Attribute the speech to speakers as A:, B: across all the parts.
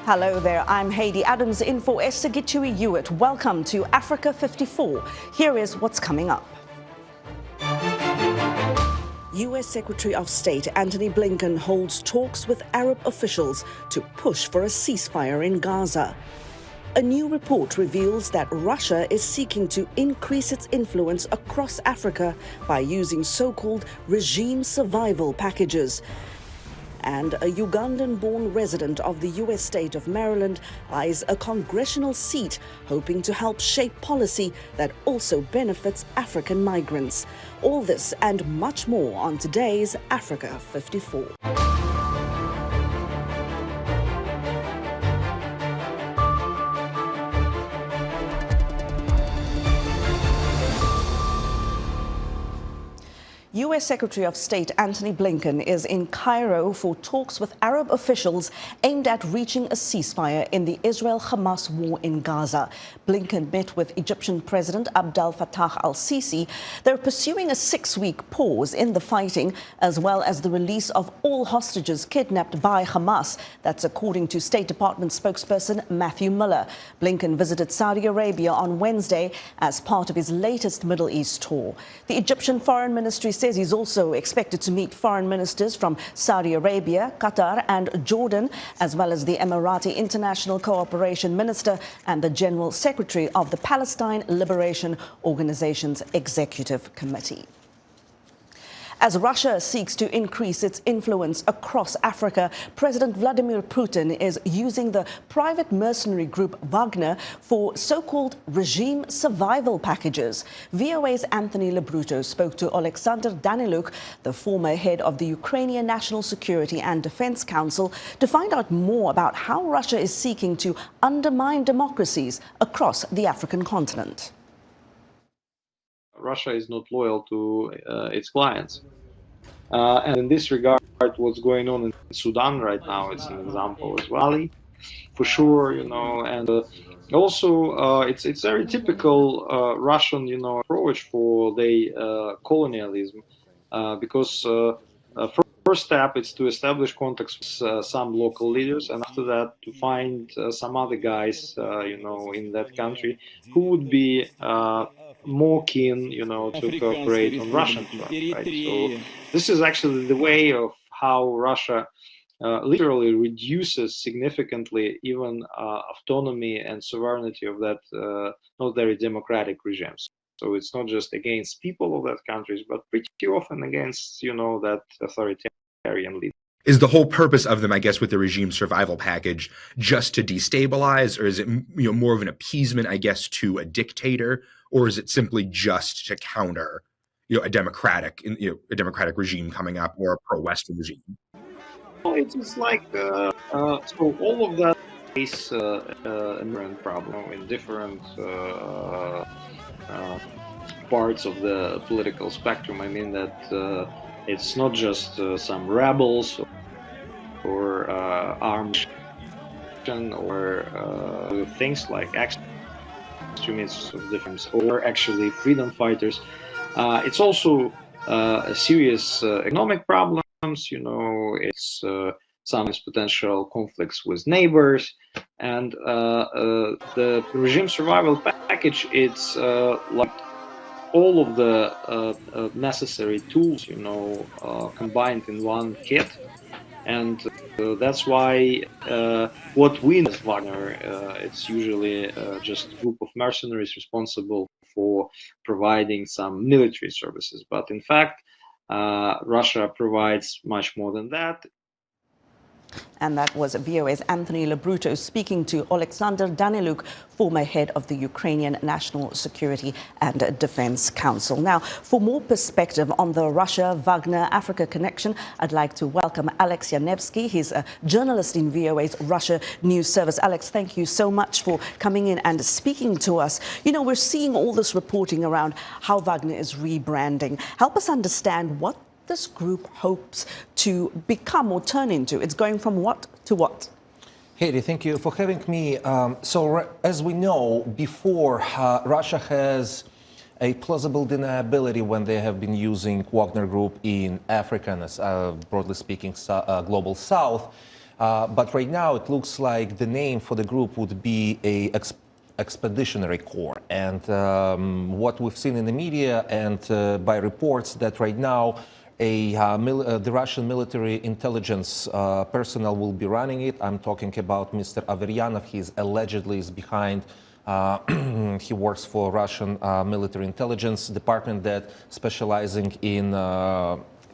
A: Hello there, I'm Hayley Adams in for Esther Gitui-Hewitt. Welcome to Africa 54. Here is what's coming up. U.S. Secretary of State Antony Blinken holds talks with Arab officials to push for a ceasefire in Gaza. A new report reveals that Russia is seeking to increase its influence across Africa by using so-called regime survival packages. And a Ugandan-born resident of the U.S. state of Maryland eyes a congressional seat, hoping to help shape policy that also benefits African migrants. All this and much more on today's Africa 54. U.S. Secretary of State Antony Blinken is in Cairo for talks with Arab officials aimed at reaching a ceasefire in the Israel-Hamas war in Gaza. Blinken met with Egyptian President Abdel Fattah al-Sisi. They're pursuing a 6-week pause in the fighting, as well as the release of all hostages kidnapped by Hamas. That's according to State Department spokesperson Matthew Miller. Blinken visited Saudi Arabia on Wednesday as part of his latest Middle East tour. The Egyptian Foreign Ministry says he's also expected to meet foreign ministers from Saudi Arabia, Qatar and Jordan, as well as the Emirati International Cooperation Minister and the General Secretary of the Palestine Liberation Organization's Executive Committee. As Russia seeks to increase its influence across Africa, President Vladimir Putin is using the private mercenary group Wagner for so-called regime survival packages. VOA's Anthony Lebruto spoke to Alexander Daniluk, the former head of the Ukrainian National Security and Defense Council, to find out more about how Russia is seeking to undermine democracies across the African continent.
B: Russia is not loyal to its clients. And in this regard, what's going on in Sudan right now, it's an example as well, for sure, and also it's very typical Russian, approach for the colonialism, because first step is to establish contacts with some local leaders, and after that to find some other guys, in that country who would be more keen, to cooperate on Russian front, right? So this is actually the way of how Russia literally reduces significantly even autonomy and sovereignty of that not very democratic regimes. So it's not just against people of that countries, but pretty often against, that authoritarian leader.
C: Is the whole purpose of them, I guess, with the regime survival package just to destabilize, or is it more of an appeasement, I guess, to a dictator, or is it simply just to counter, a democratic regime coming up, or a pro-Western regime?
B: Well, it's like so all of that is a different problem in different parts of the political spectrum. I mean that it's not just some rebels or armed or things like extremists of different, or actually freedom fighters. It's also a serious economic problems. It's sometimes potential conflicts with neighbors, and the regime survival package. It's like all of the necessary tools, combined in one kit, and that's why what we as Wagner, it's usually just a group of mercenaries responsible for providing some military services. But in fact, Russia provides much more than that.
A: And that was VOA's Anthony Lebruto speaking to Alexander Daniluk, former head of the Ukrainian National Security and Defense Council. Now, for more perspective on the Russia-Wagner-Africa connection, I'd like to welcome Alex Yanevsky. He's a journalist in VOA's Russia News Service. Alex, thank you so much for coming in and speaking to us. We're seeing all this reporting around how Wagner is rebranding. Help us understand what this group hopes to become or turn into. It's going from what to what?
D: Hayley, thank you for having me. As we know, before, Russia has a plausible deniability when they have been using Wagner Group in Africa and, broadly speaking, Global South. But right now it looks like the name for the group would be a expeditionary corps. And what we've seen in the media and by reports that right now the Russian military intelligence personnel will be running it. I'm talking about Mr. Averyanov. He's allegedly is behind. He works for Russian military intelligence department that specializing in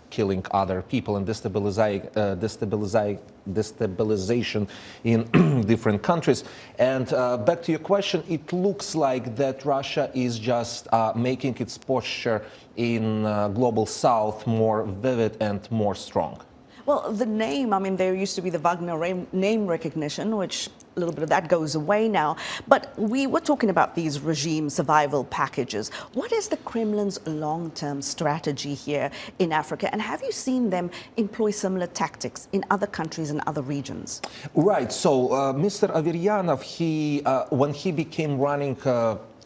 D: killing other people and destabilization in different countries. And back to your question, it looks like that Russia is just making its posture in global south more vivid and more strong.
A: Well, the name, I mean, there used to be the Wagner name recognition, which a little bit of that goes away now. But we were talking about these regime survival packages. What is the Kremlin's long-term strategy here in Africa? And have you seen them employ similar tactics in other countries and other regions?
D: Right. So Mr. Averyanov, when he became running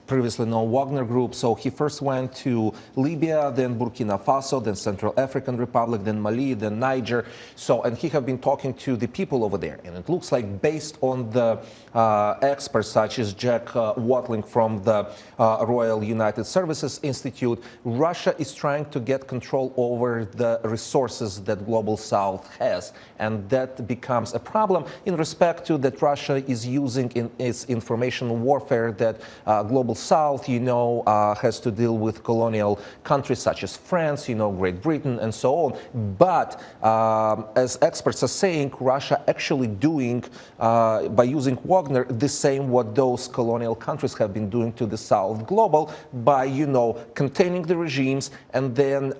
D: previously known Wagner Group. So he first went to Libya, then Burkina Faso, then Central African Republic, then Mali, then Niger. So, and he have been talking to the people over there. And it looks like based on the experts such as Jack Watling from the Royal United Services Institute, Russia is trying to get control over the resources that Global South has. And that becomes a problem in respect to that Russia is using in its information warfare that Global South, has to deal with colonial countries such as France, Great Britain, and so on. But as experts are saying, Russia actually doing, by using Wagner, the same what those colonial countries have been doing to the South Global by, containing the regimes and then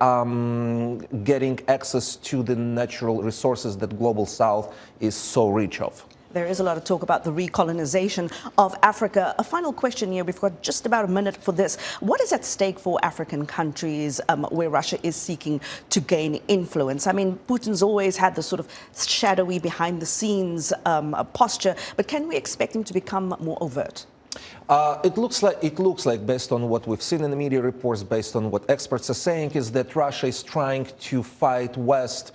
D: getting access to the natural resources that Global South is so rich of.
A: There is a lot of talk about the recolonization of Africa. A final question here. We've got just about a minute for this. What is at stake for African countries where Russia is seeking to gain influence? I mean, Putin's always had this sort of shadowy behind-the-scenes posture, but can we expect him to become more overt?
D: It looks like, based on what we've seen in the media reports, based on what experts are saying, is that Russia is trying to fight West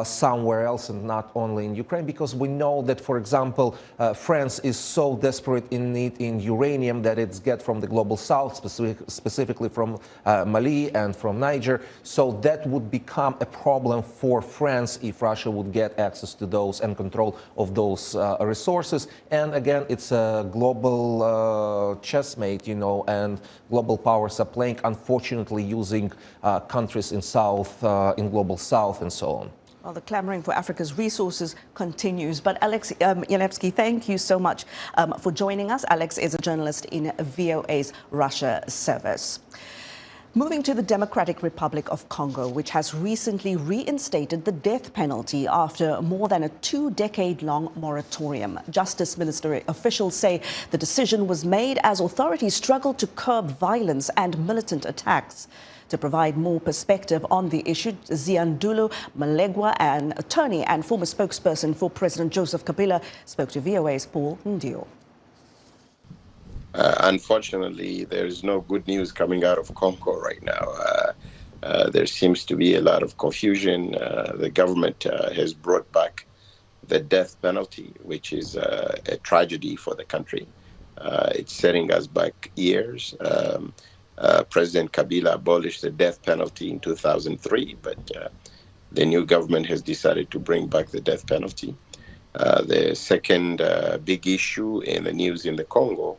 D: somewhere else and not only in Ukraine, because we know that, for example, France is so desperate in need in uranium that it's get from the Global South, specifically from Mali and from Niger. So that would become a problem for France if Russia would get access to those and control of those resources. And again, it's a global chessmate, and global powers are playing, unfortunately, using countries in South, in Global South and so on.
A: Well, the clamoring for Africa's resources continues. But Alex Yalevsky, thank you so much for joining us. Alex is a journalist in VOA's Russia service. Moving to the Democratic Republic of Congo, which has recently reinstated the death penalty after more than a 2-decade-long moratorium. Justice Ministry officials say the decision was made as authorities struggled to curb violence and militant attacks. To provide more perspective on the issue, Ziandulu Malegwa, an attorney and former spokesperson for President Joseph Kabila, spoke to VOA's Paul Ndio.
E: Unfortunately, there is no good news coming out of Congo right now. There seems to be a lot of confusion. The government has brought back the death penalty, which is a tragedy for the country. It's setting us back years. President Kabila abolished the death penalty in 2003, but the new government has decided to bring back the death penalty. The second big issue in the news in the Congo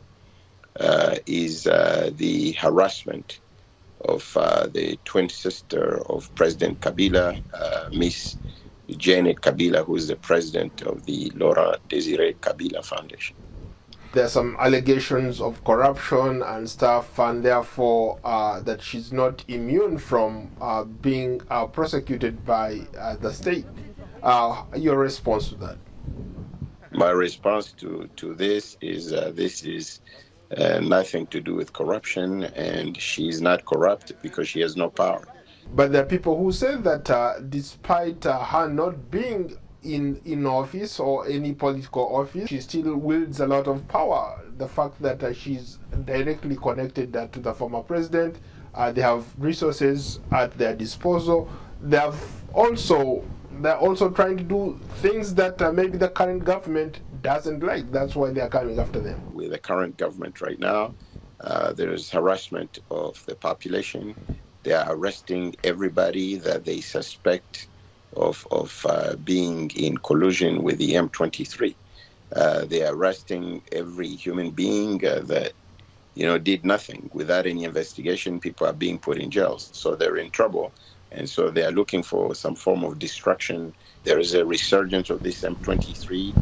E: is the harassment of the twin sister of President Kabila, Miss Janet Kabila, who is the president of the Laurent Désiré Kabila Foundation.
F: There are some allegations of corruption and stuff, and therefore that she's not immune from being prosecuted by the state. Your response to that?
E: My response to this is nothing to do with corruption, and she's not corrupt because she has no power.
F: But there are people who say that despite her not being in office or any political office, she still wields a lot of power. The fact that she's directly connected to the former president, they have resources at their disposal. They have also they're also trying to do things that maybe the current government doesn't like. That's why they're coming after them.
E: With the current government right now, there is harassment of the population. They are arresting everybody that they suspect of being in collusion with the M23. They are arresting every human being that did nothing. Without any investigation, people are being put in jails. So they're in trouble. And so they are looking for some form of destruction. There is a resurgence of this M23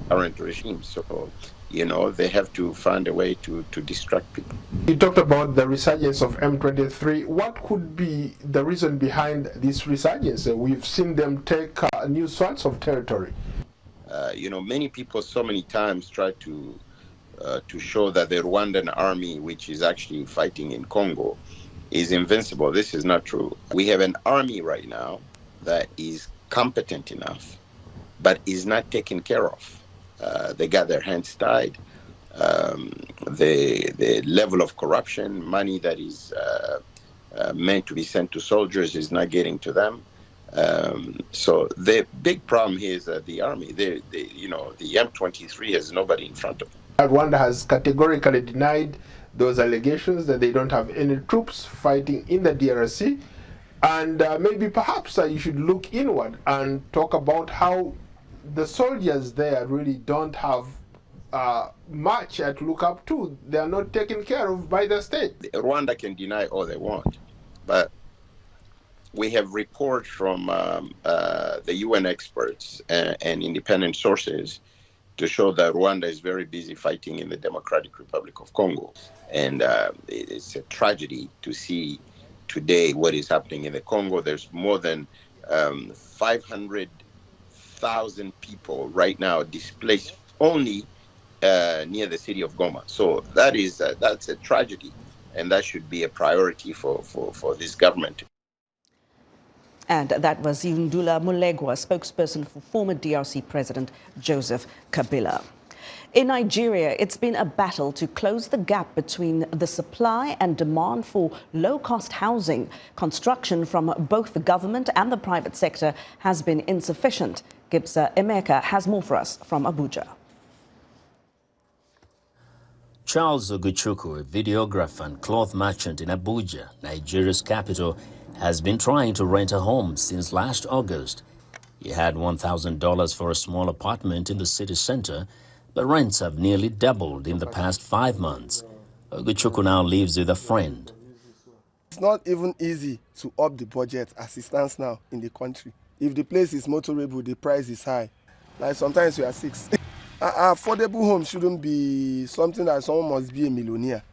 E: current regime. So, they have to find a way to distract people.
F: You talked about the resurgence of M23. What could be the reason behind this resurgence? We've seen them take new sorts of territory.
E: Many people so many times try to show that the Rwandan army, which is actually fighting in Congo, is invincible. This is not true. We have an army right now that is competent enough, but is not taken care of. They got their hands tied. The level of corruption, money that is meant to be sent to soldiers is not getting to them. So the big problem here is that the army, the M23 has nobody in front of them.
F: Rwanda has categorically denied those allegations that they don't have any troops fighting in the DRC. And maybe perhaps you should look inward and talk about how the soldiers there really don't have much to look up to. They are not taken care of by the state.
E: Rwanda can deny all they want, but we have reports from the UN experts and independent sources to show that Rwanda is very busy fighting in the Democratic Republic of Congo. And it's a tragedy to see today what is happening in the Congo. There's more than 500,000 people right now displaced only near the city of Goma. So that's a tragedy, and that should be a priority for this government.
A: And that was Yundula Mulegwa, spokesperson for former DRC President Joseph Kabila. In Nigeria, it's been a battle to close the gap between the supply and demand for low-cost housing. Construction from both the government and the private sector has been insufficient. Gibsa Emeka has more for us from Abuja.
G: Charles Oguchukwu, a videographer and cloth merchant in Abuja, Nigeria's capital, has been trying to rent a home since last August. He had $1,000 for a small apartment in the city center, but rents have nearly doubled in the past 5 months. Oguchukwu now lives with a friend.
H: It's not even easy to up the budget as it stands now in the country. If the place is motorable, the price is high. Like sometimes we are 6. Affordable home shouldn't be something that someone must be a millionaire.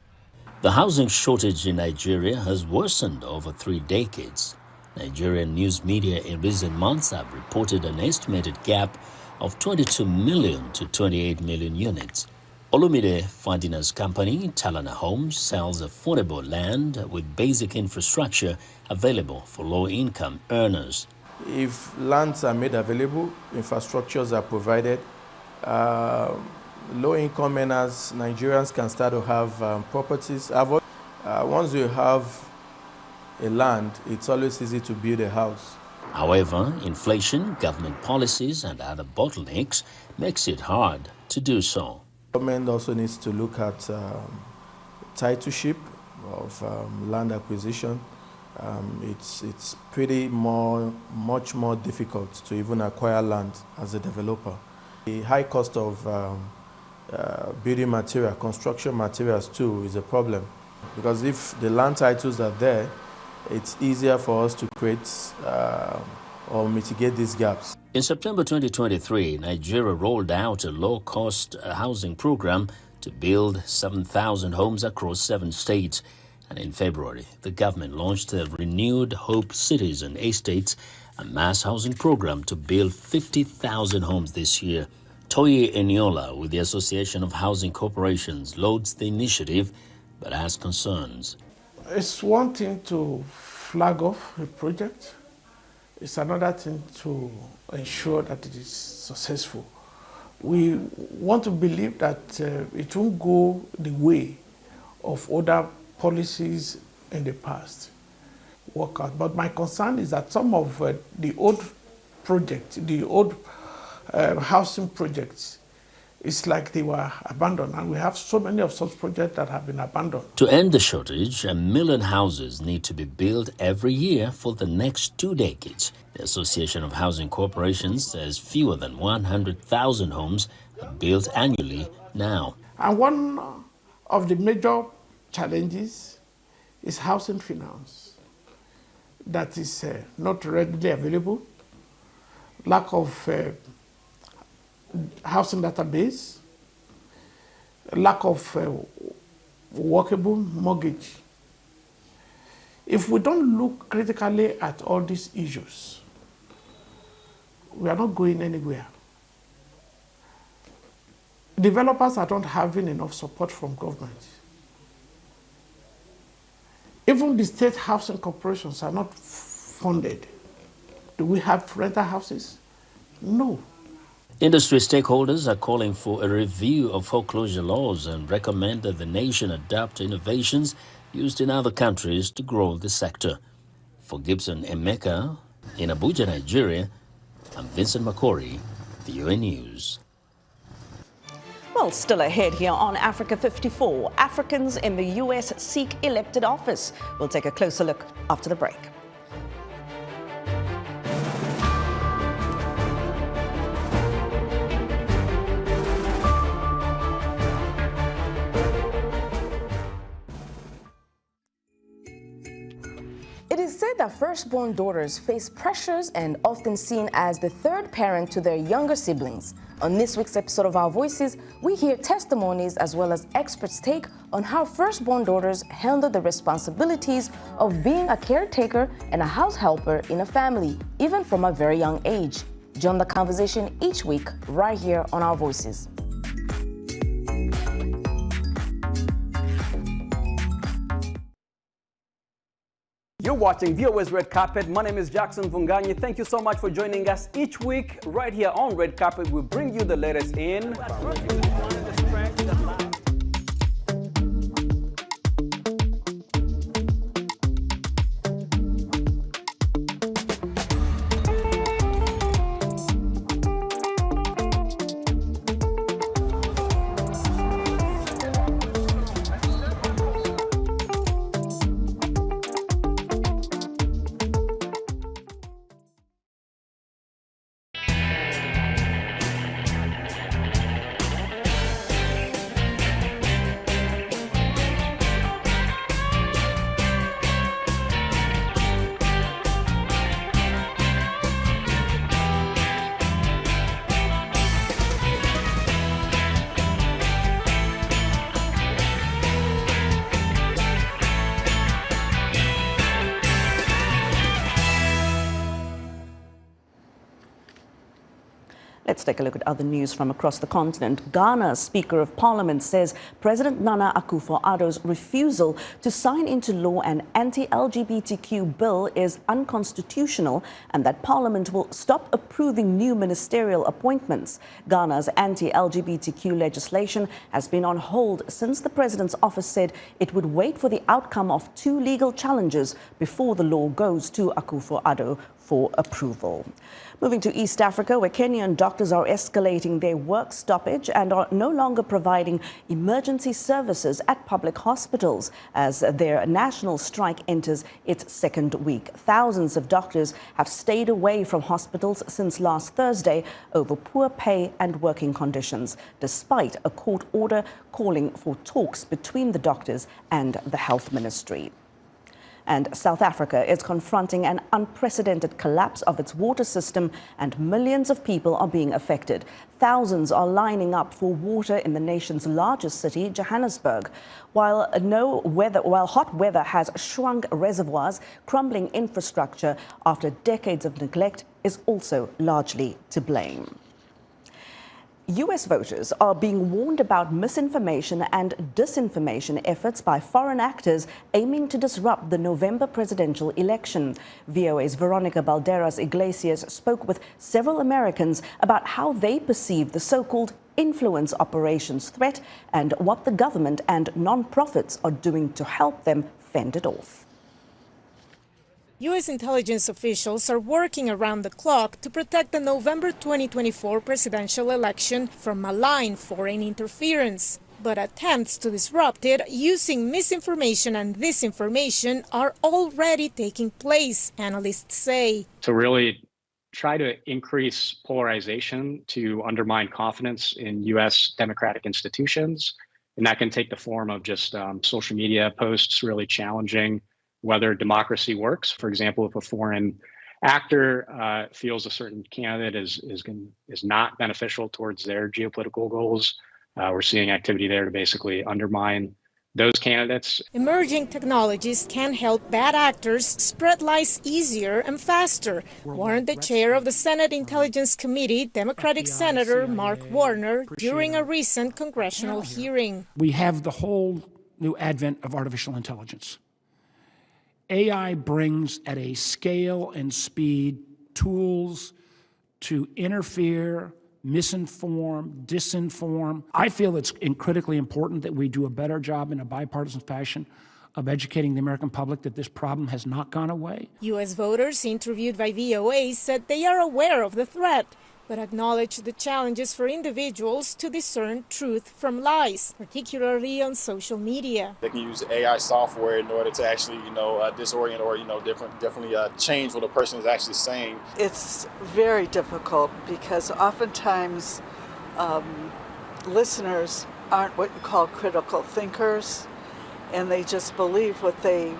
G: The housing shortage in Nigeria has worsened over 3 decades. Nigerian news media in recent months have reported an estimated gap of 22 million to 28 million units. Olumide Fandina's company, Talana Homes, sells affordable land with basic infrastructure available for low-income earners.
I: If lands are made available, infrastructures are provided, low-income earners, Nigerians can start to have properties. Once you have a land, it's always easy to build a house.
G: However, inflation, government policies, and other bottlenecks makes it hard to do so.
I: Government also needs to look at titleship of land acquisition. It's pretty much more difficult to even acquire land as a developer. The high cost of building material, construction materials too, is a problem. Because if the land titles are there, it's easier for us to create or mitigate these gaps.
G: In September 2023, Nigeria rolled out a low-cost housing program to build 7,000 homes across 7 states. And in February, the government launched a renewed Hope Cities and Estates, a mass housing program to build 50,000 homes this year. Toye Eniola with the Association of Housing Corporations loads the initiative, but has concerns.
J: It's one thing to flag off a project. It's another thing to ensure that it is successful. We want to believe that it won't go the way of other policies in the past work out. But my concern is that some of the old projects, the old housing projects, it's like they were abandoned, and we have so many of such projects that have been abandoned.
G: To end the shortage, 1 million houses need to be built every year for the next 2 decades. The Association of Housing Corporations says fewer than 100,000 homes are built annually now.
J: And one of the major challenges is housing finance that is not readily available, lack of housing database, lack of workable mortgage. If we don't look critically at all these issues, we are not going anywhere. Developers are not having enough support from government. Even the state housing corporations are not funded. Do we have rental houses? No.
G: Industry stakeholders are calling for a review of foreclosure laws and recommend that the nation adopt innovations used in other countries to grow the sector. For Gibson Emeka in Abuja, Nigeria, I'm Vincent Makori, VOA News.
A: Well, still ahead here on Africa 54, Africans in the U.S. seek elected office. We'll take a closer look after the break.
K: It is said that firstborn daughters face pressures and often seen as the third parent to their younger siblings. On this week's episode of Our Voices, we hear testimonies as well as experts' take on how firstborn daughters handle the responsibilities of being a caretaker and a house helper in a family, even from a very young age. Join the conversation each week right here on Our Voices.
L: You're watching VOA's Red Carpet. My name is Jackson Vunganyi. Thank you so much for joining us each week right here on Red Carpet. We bring you the latest in
A: Let's take a look at other news from across the continent. Ghana's Speaker of Parliament says President Nana Akufo-Addo's refusal to sign into law an anti-LGBTQ bill is unconstitutional and that Parliament will stop approving new ministerial appointments. Ghana's anti-LGBTQ legislation has been on hold since the president's office said it would wait for the outcome of 2 legal challenges before the law goes to Akufo-Addo for approval. Moving to East Africa, where Kenyan doctors are escalating their work stoppage and are no longer providing emergency services at public hospitals as their national strike enters its 2nd week. Thousands of doctors have stayed away from hospitals since last Thursday over poor pay and working conditions, despite a court order calling for talks between the doctors and the health ministry. And South Africa is confronting an unprecedented collapse of its water system, and millions of people are being affected. Thousands are lining up for water in the nation's largest city, Johannesburg. While hot weather has shrunk reservoirs, crumbling infrastructure after decades of neglect is also largely to blame. U.S. voters are being warned about misinformation and disinformation efforts by foreign actors aiming to disrupt the November presidential election. VOA's Veronica Balderas Iglesias spoke with several Americans about how they perceive the so-called influence operations threat and what the government and non-profits are doing to help them fend it off.
M: U.S. intelligence officials are working around the clock to protect the November 2024 presidential election from malign foreign interference. But attempts to disrupt it using misinformation and disinformation are already taking place, analysts say.
N: To really try to increase polarization to undermine confidence in U.S. democratic institutions. And that can take the form of just social media posts really challenging whether democracy works. For example, if a foreign actor feels a certain candidate is not beneficial towards their geopolitical goals, we're seeing activity there to basically undermine those candidates.
M: Emerging technologies can help bad actors spread lies easier and faster, warned the chair of the Senate Intelligence Committee, Democratic Senator Mark Warner, during a recent congressional hearing.
O: We have the whole new advent of artificial intelligence. AI brings at a scale and speed tools to interfere, misinform, disinform. I feel it's critically important that we do a better job in a bipartisan fashion of educating the American public that this problem has not gone away.
M: U.S. voters interviewed by VOA said they are aware of the threat, but acknowledged the challenges for individuals to discern truth from lies, particularly on social media.
P: They can use AI software in order to actually, disorient or, definitely change what a person is actually saying.
Q: It's very difficult because oftentimes listeners aren't what you call critical thinkers, and they just believe what they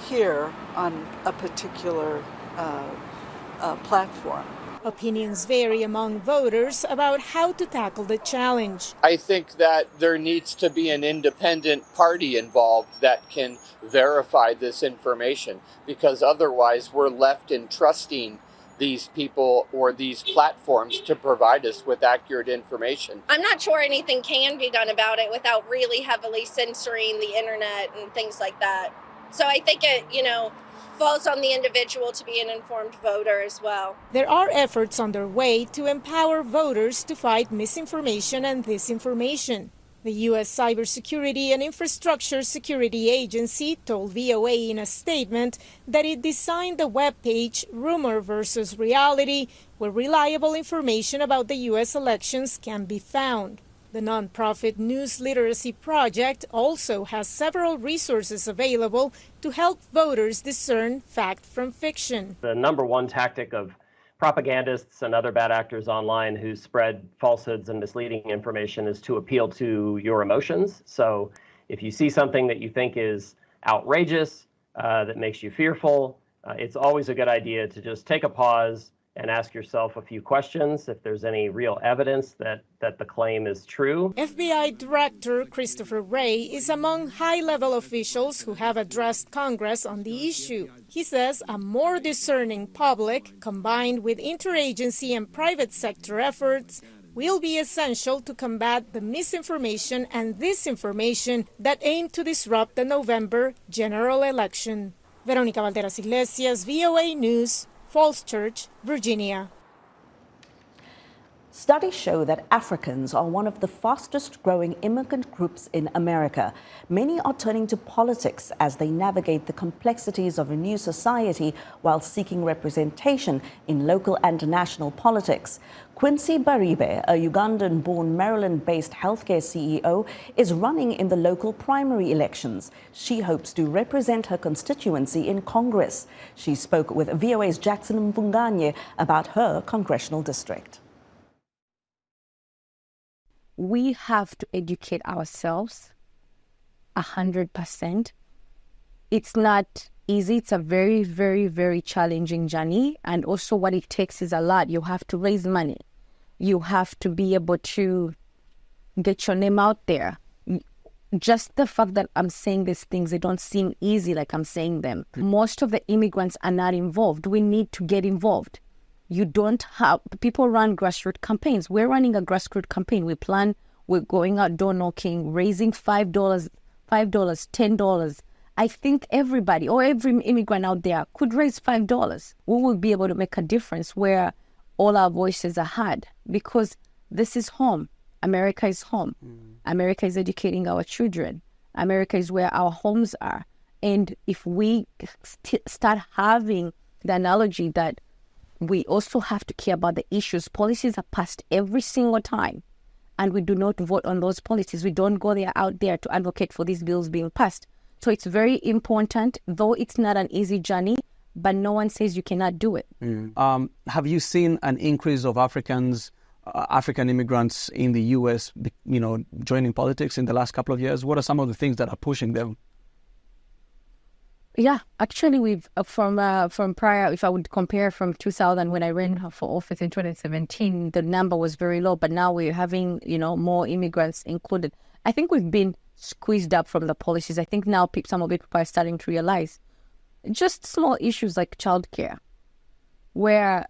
Q: hear on a particular platform.
M: Opinions vary among voters about how to tackle the challenge.
R: I think that there needs to be an independent party involved that can verify this information, because otherwise we're left in trusting these people or these platforms to provide us with accurate information.
S: I'm not sure anything can be done about it without really heavily censoring the internet and things like that. So I think it, falls on the individual to be an informed voter as well.
M: There are efforts underway to empower voters to fight misinformation and disinformation. The U.S. Cybersecurity and Infrastructure Security Agency told VOA in a statement that it designed the webpage Rumor versus Reality, where reliable information about the U.S. elections can be found. The nonprofit News Literacy Project also has several resources available to help voters discern fact from fiction.
T: The number one tactic of propagandists and other bad actors online who spread falsehoods and misleading information is to appeal to your emotions. So if you see something that you think is outrageous, that makes you fearful, it's always a good idea to just take a pause and ask yourself a few questions if there's any real evidence that the claim is true.
M: FBI Director Christopher Wray is among high-level officials who have addressed Congress on the issue. He says a more discerning public, combined with interagency and private sector efforts, will be essential to combat the misinformation and disinformation that aim to disrupt the November general election. Veronica Valderas Iglesias, VOA News, Falls Church, Virginia.
A: Studies show that Africans are one of the fastest growing immigrant groups in America. Many are turning to politics as they navigate the complexities of a new society while seeking representation in local and national politics. Quincy Baribe, a Ugandan-born Maryland-based healthcare CEO, is running in the local primary elections. She hopes to represent her constituency in Congress. She spoke with VOA's Jackson Mvunganye about her congressional district.
U: We have to educate ourselves 100%. It's not easy. It's a very, very, very challenging journey. And also what it takes is a lot. You have to raise money. You have to be able to get your name out there. Just the fact that I'm saying these things, they don't seem easy like I'm saying them. Most of the immigrants are not involved. We need to get involved. You don't have, people run grassroots campaigns. We're running a grassroots campaign. We're going out door knocking, raising $5, $10. I think everybody or every immigrant out there could raise $5. We will be able to make a difference where all our voices are heard, because this is home. America is home. America is educating our children. America is where our homes are. And if we start having the analogy that we also have to care about the issues, policies are passed every single time, and we do not vote on those policies. We don't go out there to advocate for these bills being passed. So it's very important, though it's not an easy journey, but no one says you cannot do it.
L: Have you seen an increase of African immigrants in the U.S., joining politics in the last couple of years? What are some of the things that are pushing them?
U: Yeah, actually, we've from prior, if I would compare from 2000 when I ran for office in 2017, the number was very low, but now we're having, more immigrants included. I think we've been squeezed up from the policies. I think now some of people are starting to realize just small issues like childcare, where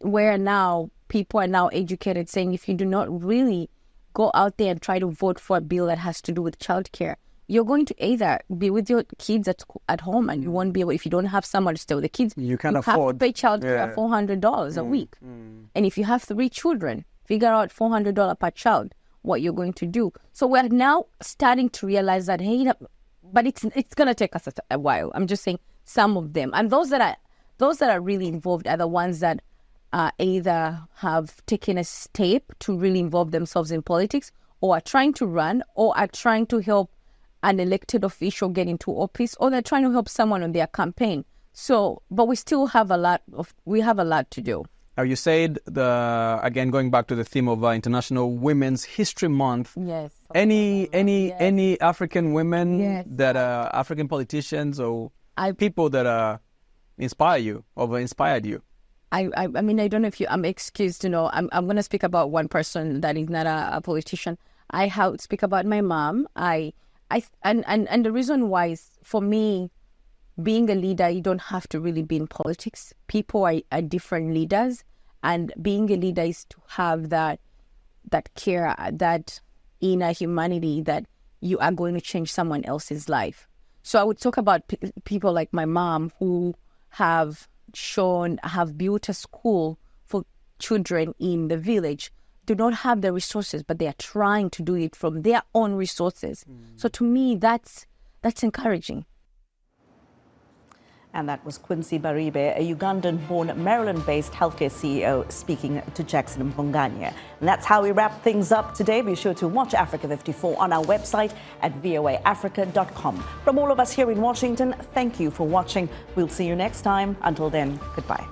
U: now people are now educated, saying if you do not really go out there and try to vote for a bill that has to do with childcare, you're going to either be with your kids at home, and you won't be able, if you don't have someone to stay with the kids,
L: you can't
U: have to pay childcare $400 a week. And if you have 3 children, figure out $400 per child, what you're going to do. So we're now starting to realize that, hey, but it's going to take us a while. I'm just saying some of them. And those that are really involved are the ones that either have taken a step to really involve themselves in politics, or are trying to run, or are trying to help an elected official get into office, or they're trying to help someone on their campaign. So, but we still have a lot to do.
L: Now, you said, again, going back to the theme of International Women's History Month.
U: Yes.
L: Any African women that are African politicians or people that inspire you or inspired you?
U: I mean, I don't know if I'm excused to know. I'm going to speak about one person that is not a politician. I have speak about my mom. And the reason why is, for me, being a leader, you don't have to really be in politics. People are different leaders, and being a leader is to have that care, that inner humanity that you are going to change someone else's life. So I would talk about people like my mom, who have built a school for children in the village. Do not have the resources, but they are trying to do it from their own resources. So to me, that's encouraging.
A: And that was Quincy Baribe, a Ugandan-born, Maryland-based healthcare CEO, speaking to Jackson Mvunganye. And that's how we wrap things up today. Be sure to watch Africa 54 on our website at voaafrica.com. From all of us here in Washington, thank you for watching. We'll see you next time. Until then, goodbye.